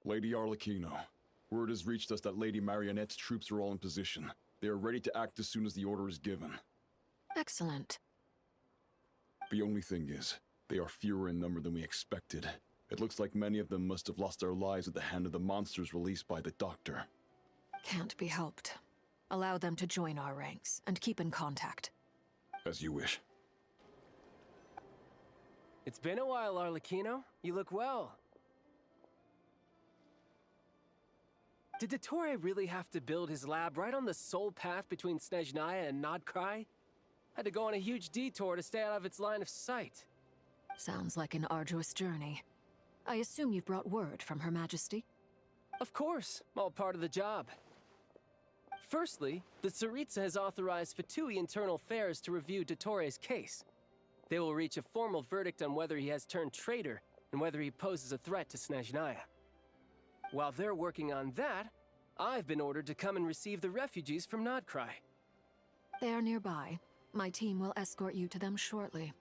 Lady Arlecchino, word has reached us that Lady Marionette's troops are all in position. They are ready to act as soon as the order is given. Excellent. The only thing is, they are fewer in number than we expected. It looks like many of them must have lost their lives at the hand of the monsters released by the Doctor. Can't be helped. Allow them to join our ranks, and keep in contact. As you wish. It's been a while, Arlecchino. You look well. Did Dottore really have to build his lab right on the sole path between Snezhnaya and Nodcry? Had to go on a huge detour to stay out of its line of sight. Sounds like an arduous journey. I assume you've brought word from Her Majesty? Of course, all part of the job. Firstly, the Tsaritsa has authorized Fatui Internal Affairs to review Dottore's case. They will reach a formal verdict on whether he has turned traitor and whether he poses a threat to Snezhnaya. While they're working on that, I've been ordered to come and receive the refugees from Nodcry. They are nearby. My team will escort you to them shortly.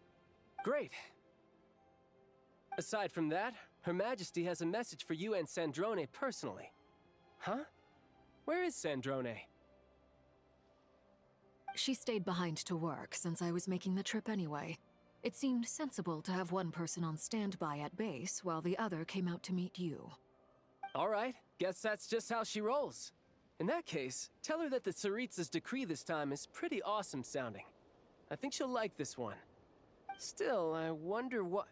Great. Aside from that, Her Majesty has a message for you and Sandrone personally. Huh? Where is Sandrone? She stayed behind to work since I was making the trip anyway. It seemed sensible to have one person on standby at base while the other came out to meet you. All right, guess that's just how she rolls. In that case, tell her that the Tsaritsa's decree this time is pretty awesome sounding. I think she'll like this one. Still, I wonder what...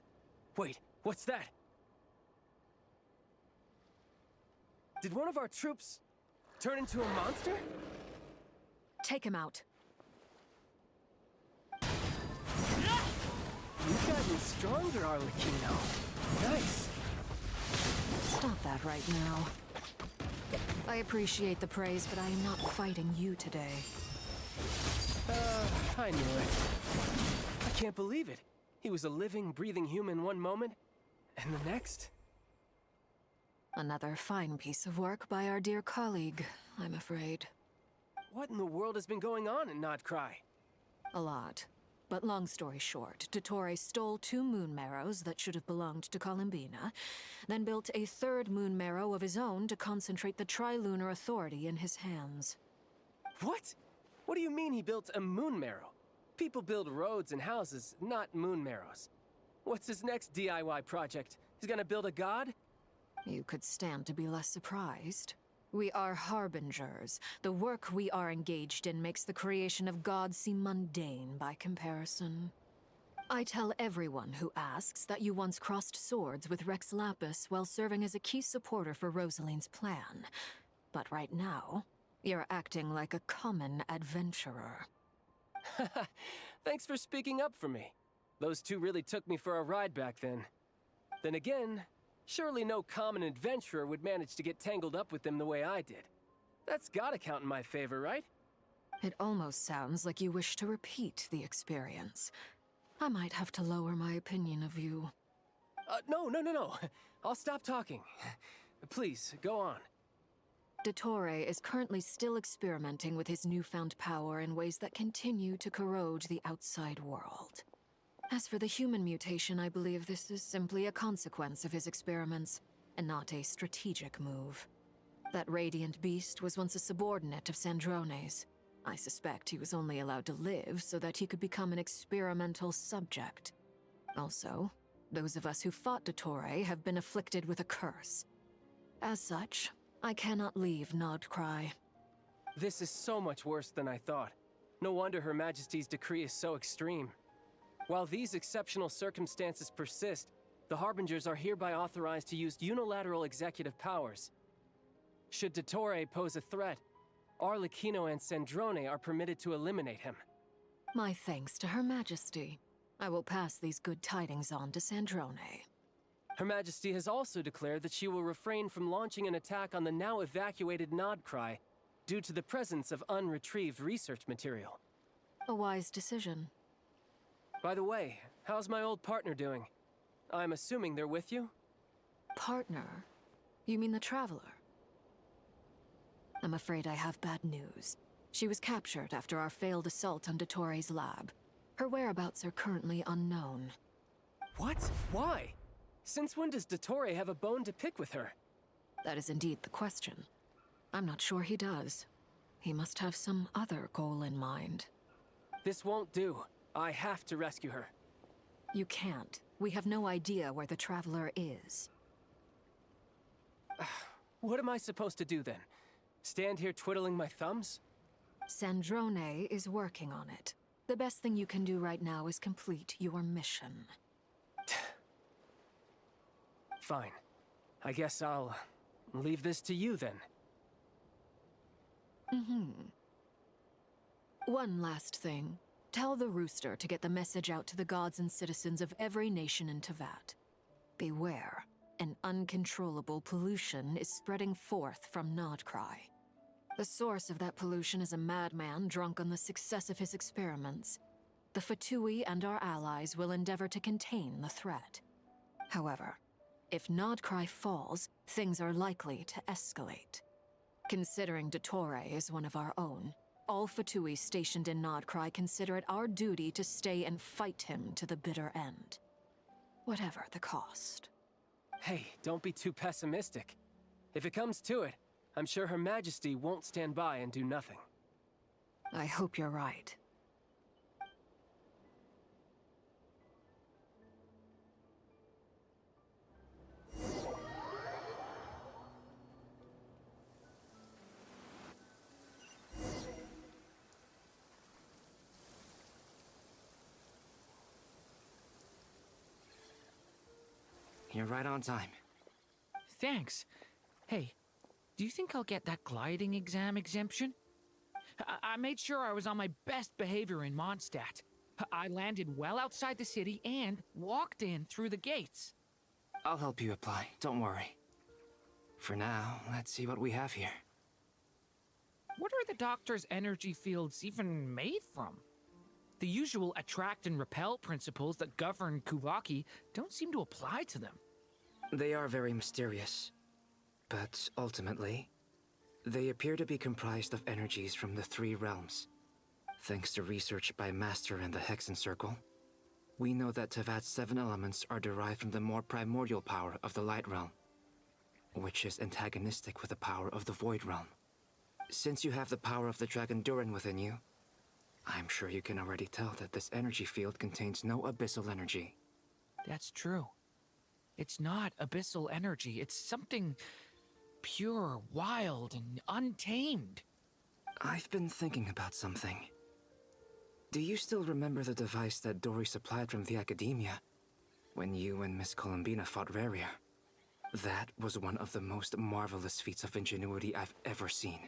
Wait, what's that? Did one of our troops turn into a monster? Take him out. You've gotten stronger, Arlecchino. Nice. Stop that right now. I appreciate the praise, but I am not fighting you today. I knew it. I can't believe it. He was a living, breathing human one moment, and the next... Another fine piece of work by our dear colleague, I'm afraid. What in the world has been going on in Nodcry? A lot. But long story short, Dottore stole 2 moon marrows that should have belonged to Columbina, then built a 3rd moon marrow of his own to concentrate the Trilunar Authority in his hands. What? What do you mean he built a moon marrow? People build roads and houses, not moon marrows. What's his next DIY project? He's gonna build a god? You could stand to be less surprised. We are harbingers. The work we are engaged in makes the creation of gods seem mundane by comparison. I tell everyone who asks that you once crossed swords with Rex Lapis while serving as a key supporter for Rosaline's plan. But right now, you're acting like a common adventurer. Thanks for speaking up for me. Those 2 really took me for a ride back then. Then again, surely no common adventurer would manage to get tangled up with them the way I did. That's gotta count in my favor, right? It almost sounds like you wish to repeat the experience. I might have to lower my opinion of you. No. I'll stop talking. Please, go on. Dottore is currently still experimenting with his newfound power in ways that continue to corrode the outside world. As for the human mutation, I believe this is simply a consequence of his experiments, and not a strategic move. That radiant beast was once a subordinate of Sandrone's. I suspect he was only allowed to live so that he could become an experimental subject. Also, those of us who fought Dottore have been afflicted with a curse. As such, I cannot leave Nodcry. This is so much worse than I thought. No wonder Her Majesty's decree is so extreme. While these exceptional circumstances persist, the Harbingers are hereby authorized to use unilateral executive powers. Should Dottore pose a threat, Arlecchino and Sandrone are permitted to eliminate him. My thanks to Her Majesty. I will pass these good tidings on to Sandrone. Her Majesty has also declared that she will refrain from launching an attack on the now evacuated Nodcry due to the presence of unretrieved research material. A wise decision. By the way, how's my old partner doing? I'm assuming they're with you? Partner? You mean the Traveler? I'm afraid I have bad news. She was captured after our failed assault on Dottore's lab. Her whereabouts are currently unknown. What? Why? Since when does Dottore have a bone to pick with her? That is indeed the question. I'm not sure he does. He must have some other goal in mind. This won't do. I have to rescue her. You can't. We have no idea where the Traveler is. What am I supposed to do then? Stand here twiddling my thumbs? Sandrone is working on it. The best thing you can do right now is complete your mission. Fine. I guess I'll leave this to you then. One last thing. Tell the Rooster to get the message out to the gods and citizens of every nation in Teyvat. Beware. An uncontrollable pollution is spreading forth from Nodcry. The source of that pollution is a madman drunk on the success of his experiments. The Fatui and our allies will endeavor to contain the threat. However, if Nodcry falls, things are likely to escalate. Considering Dottore is one of our own, all Fatui stationed in Nodcry consider it our duty to stay and fight him to the bitter end. Whatever the cost. Hey, don't be too pessimistic. If it comes to it, I'm sure Her Majesty won't stand by and do nothing. I hope you're right. You're right on time. Thanks. Hey, do you think I'll get that gliding exam exemption? I made sure I was on my best behavior in Mondstadt. I landed well outside the city and walked in through the gates. I'll help you apply, don't worry. For now, let's see what we have here. What are the Doctor's energy fields even made from? The usual attract and repel principles that govern Kuvaki don't seem to apply to them. They are very mysterious. But ultimately, they appear to be comprised of energies from the three realms. Thanks to research by Master and the Hexen Circle, we know that Teyvat's 7 elements are derived from the more primordial power of the Light Realm, which is antagonistic with the power of the Void Realm. Since you have the power of the Dragon Durin within you, I'm sure you can already tell that this energy field contains no abyssal energy. That's true. It's not abyssal energy, it's something pure, wild, and untamed. I've been thinking about something. Do you still remember the device that Dory supplied from the Academia when you and Miss Columbina fought Raria? That was one of the most marvelous feats of ingenuity I've ever seen.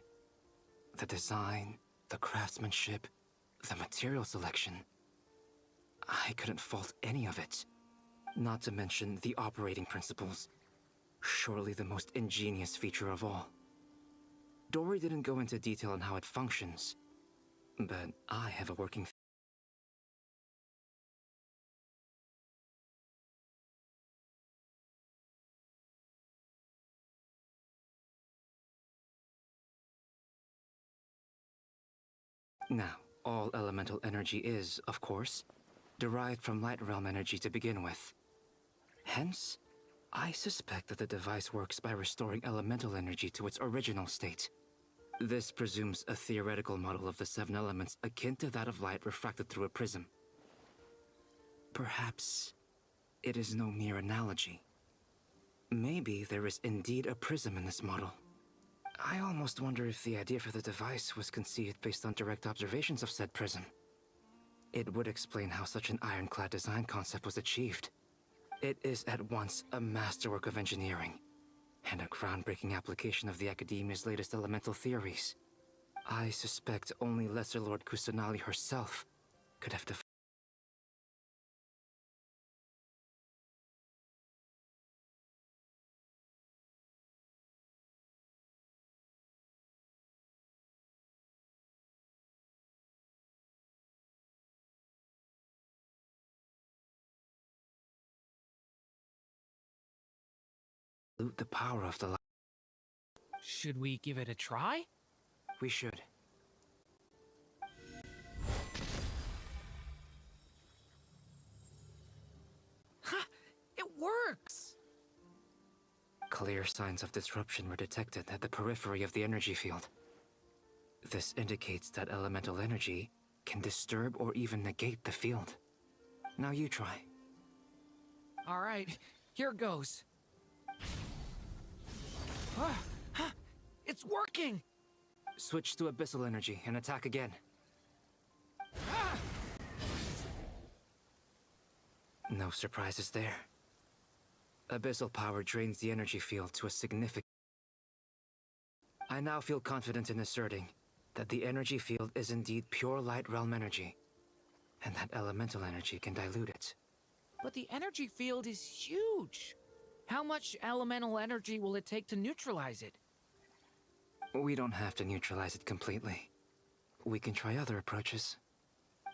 The design, the craftsmanship, the material selection. I couldn't fault any of it. Not to mention the operating principles. Surely the most ingenious feature of all. Dory didn't go into detail on how it functions, but I have a working Now, all elemental energy is, of course, derived from Light Realm energy to begin with. Hence, I suspect that the device works by restoring elemental energy to its original state. This presumes a theoretical model of the 7 elements akin to that of light refracted through a prism. Perhaps it is no mere analogy. Maybe there is indeed a prism in this model. I almost wonder if the idea for the device was conceived based on direct observations of said prism. It would explain how such an ironclad design concept was achieved. It is at once a masterwork of engineering and a groundbreaking application of the Academia's latest elemental theories. I suspect only Lesser Lord Kusanali herself could have defined the power of the light. Should we give it a try? We should. Ha! It works! Clear signs of disruption were detected at the periphery of the energy field. This indicates that elemental energy can disturb or even negate the field. Now you try. All right, here goes. It's working! Switch to abyssal energy and attack again. No surprises there. Abyssal power drains the energy field to a significant... I now feel confident in asserting that the energy field is indeed pure light realm energy, and that elemental energy can dilute it. But the energy field is huge. How much elemental energy will it take to neutralize it? We don't have to neutralize it completely. We can try other approaches.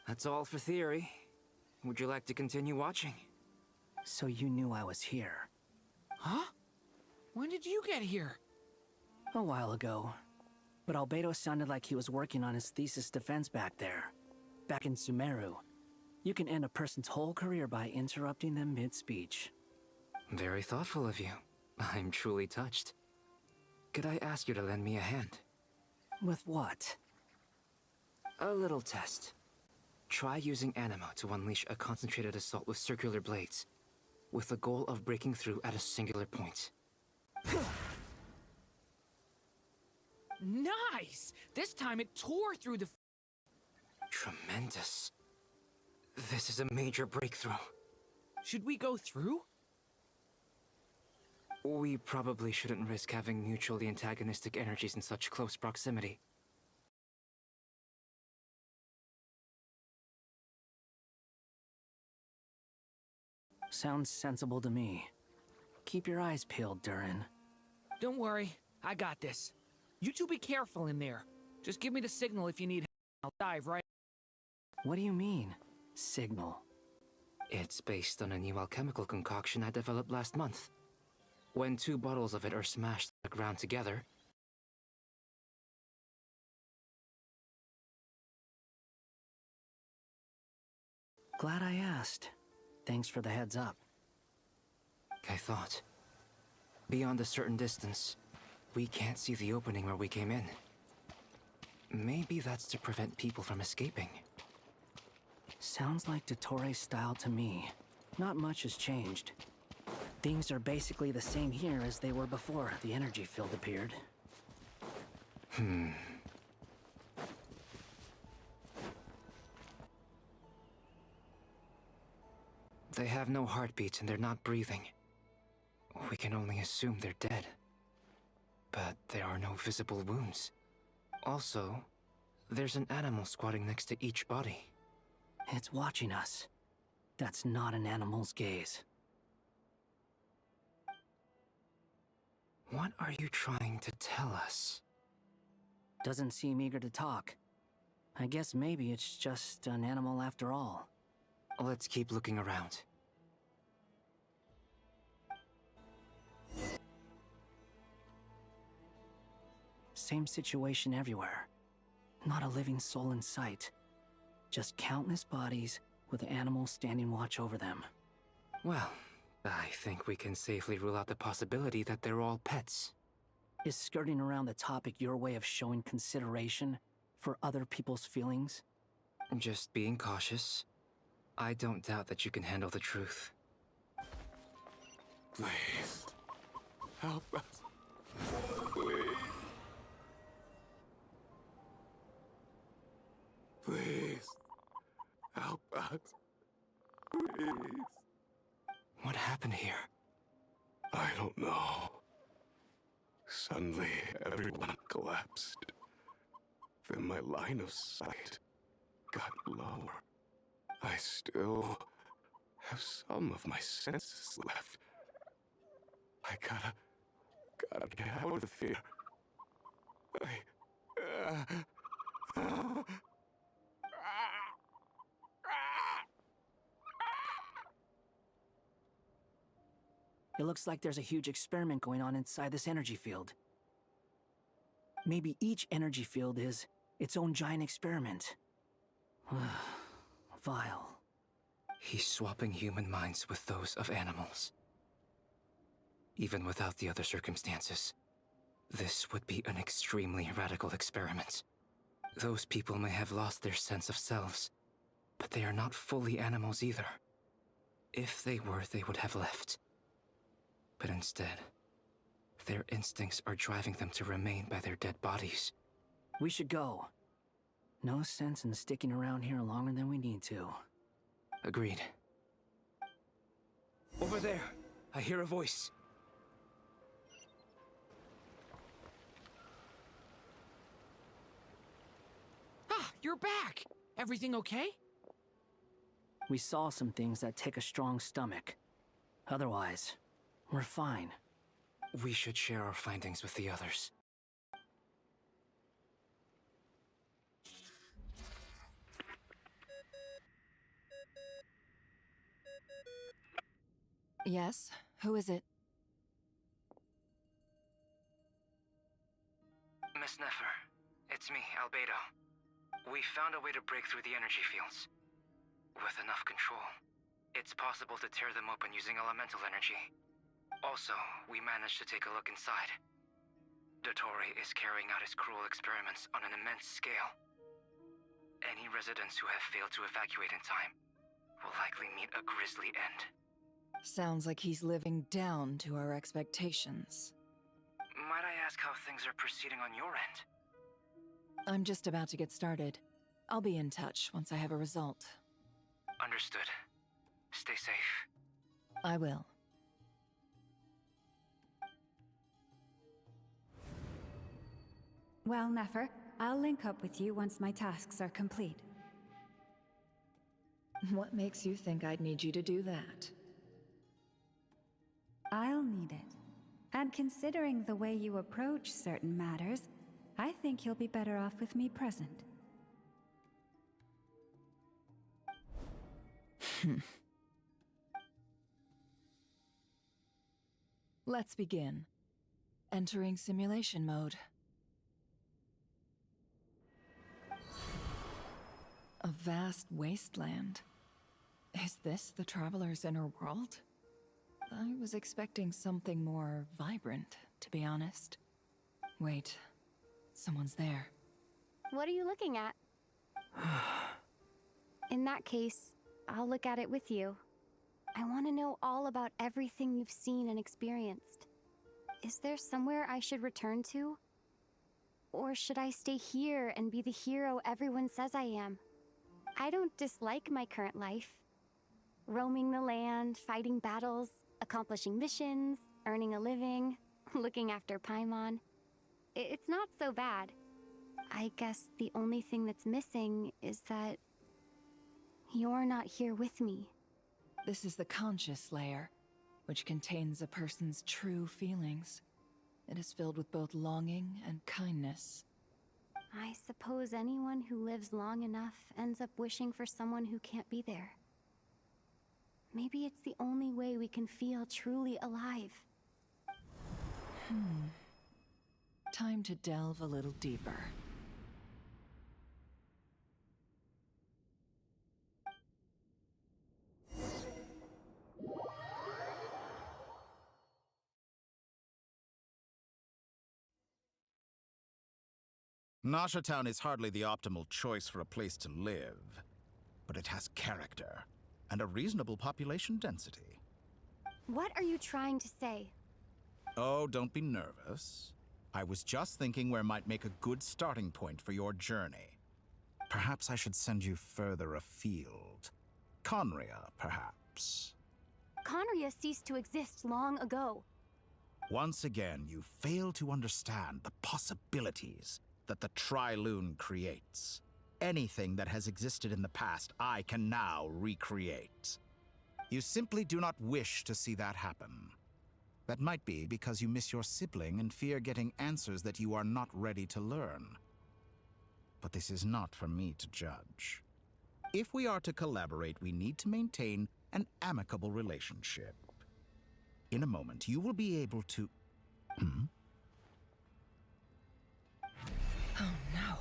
That's all for theory. Would you like to continue watching? So you knew I was here. Huh? When did you get here? A while ago. But Albedo sounded like he was working on his thesis defense back there. Back in Sumeru. You can end a person's whole career by interrupting them mid-speech. Very thoughtful of you. I'm truly touched. Could I ask you to lend me a hand? With what? A little test. Try using Anima to unleash a concentrated assault with circular blades, with the goal of breaking through at a singular point. Nice! This time it tore through the... Tremendous. This is a major breakthrough. Should we go through? We probably shouldn't risk having mutually antagonistic energies in such close proximity. Sounds sensible to me. Keep your eyes peeled, Durin. Don't worry, I got this. You two be careful in there. Just give me the signal if you need help. I'll dive right... What do you mean, signal? It's based on a new alchemical concoction I developed last month. When 2 bottles of it are smashed to the ground together... Glad I asked. Thanks for the heads up. I thought. Beyond a certain distance, we can't see the opening where we came in. Maybe that's to prevent people from escaping. Sounds like Dottore's style to me. Not much has changed. Things are basically the same here as they were before the energy field appeared. They have no heartbeats and they're not breathing. We can only assume they're dead. But there are no visible wounds. Also, there's an animal squatting next to each body. It's watching us. That's not an animal's gaze. What are you trying to tell us? Doesn't seem eager to talk. I guess maybe it's just an animal after all. Let's keep looking around. Same situation everywhere. Not a living soul in sight. Just countless bodies with animals standing watch over them. Well, I think we can safely rule out the possibility that they're all pets. Is skirting around the topic your way of showing consideration for other people's feelings? Just being cautious. I don't doubt that you can handle the truth. Please. Help us. Please. Please. Help us. Please. What happened here? I don't know. Suddenly, everyone collapsed. Then my line of sight got lower. I still have some of my senses left. I gotta get out of here. It looks like there's a huge experiment going on inside this energy field. Maybe each energy field is its own giant experiment. Vile. He's swapping human minds with those of animals. even without the other circumstances. This would be an extremely radical experiment. Those people may have lost their sense of selves, but they are not fully animals either. If they were, they would have left. But instead, their instincts are driving them to remain by their dead bodies. We should go. No sense in sticking around here longer than we need to. Agreed. Over there! I hear a voice. Ah, you're back! Everything okay? We saw some things that take a strong stomach. Otherwise, we're fine. We should share our findings with the others. Yes? Who is it? Miss Nefer, it's me, Albedo. We found a way to break through the energy fields. With enough control, it's possible to tear them open using elemental energy. Also, we managed to take a look inside. Dottore is carrying out his cruel experiments on an immense scale. Any residents who have failed to evacuate in time will likely meet a grisly end. Sounds like he's living down to our expectations. Might I ask how things are proceeding on your end? I'm just about to get started. I'll be in touch once I have a result. Understood. Stay safe. I will. Well, Nefer, I'll link up with you once my tasks are complete. What makes you think I'd need you to do that? I'll need it. And considering the way you approach certain matters, I think you'll be better off with me present. Let's begin. Entering simulation mode. A vast wasteland. Is this the Traveler's inner world? I was expecting something more vibrant, to be honest. Wait, someone's there. What are you looking at? In that case, I'll look at it with you. I want to know all about everything you've seen and experienced. Is there somewhere I should return to? Or should I stay here and be the hero everyone says I am? I don't dislike my current life. Roaming the land, fighting battles, accomplishing missions, earning a living, looking after Paimon. It's not so bad. I guess the only thing that's missing is that you're not here with me. This is the conscious layer, which contains a person's true feelings. It is filled with both longing and kindness. I suppose anyone who lives long enough ends up wishing for someone who can't be there. Maybe it's the only way we can feel truly alive. Time to delve a little deeper. Nasha Town is hardly the optimal choice for a place to live, but it has character and a reasonable population density. What are you trying to say? Oh, don't be nervous. I was just thinking where might make a good starting point for your journey. Perhaps I should send you further afield. Conria, perhaps. Conria ceased to exist long ago. Once again, you fail to understand the possibilities that the Tri-Lune creates. Anything that has existed in the past, I can now recreate. You simply do not wish to see that happen. That might be because you miss your sibling and fear getting answers that you are not ready to learn. But this is not for me to judge. If we are to collaborate, we need to maintain an amicable relationship. In a moment, you will be able to... Oh no.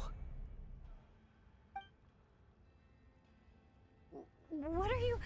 What are you...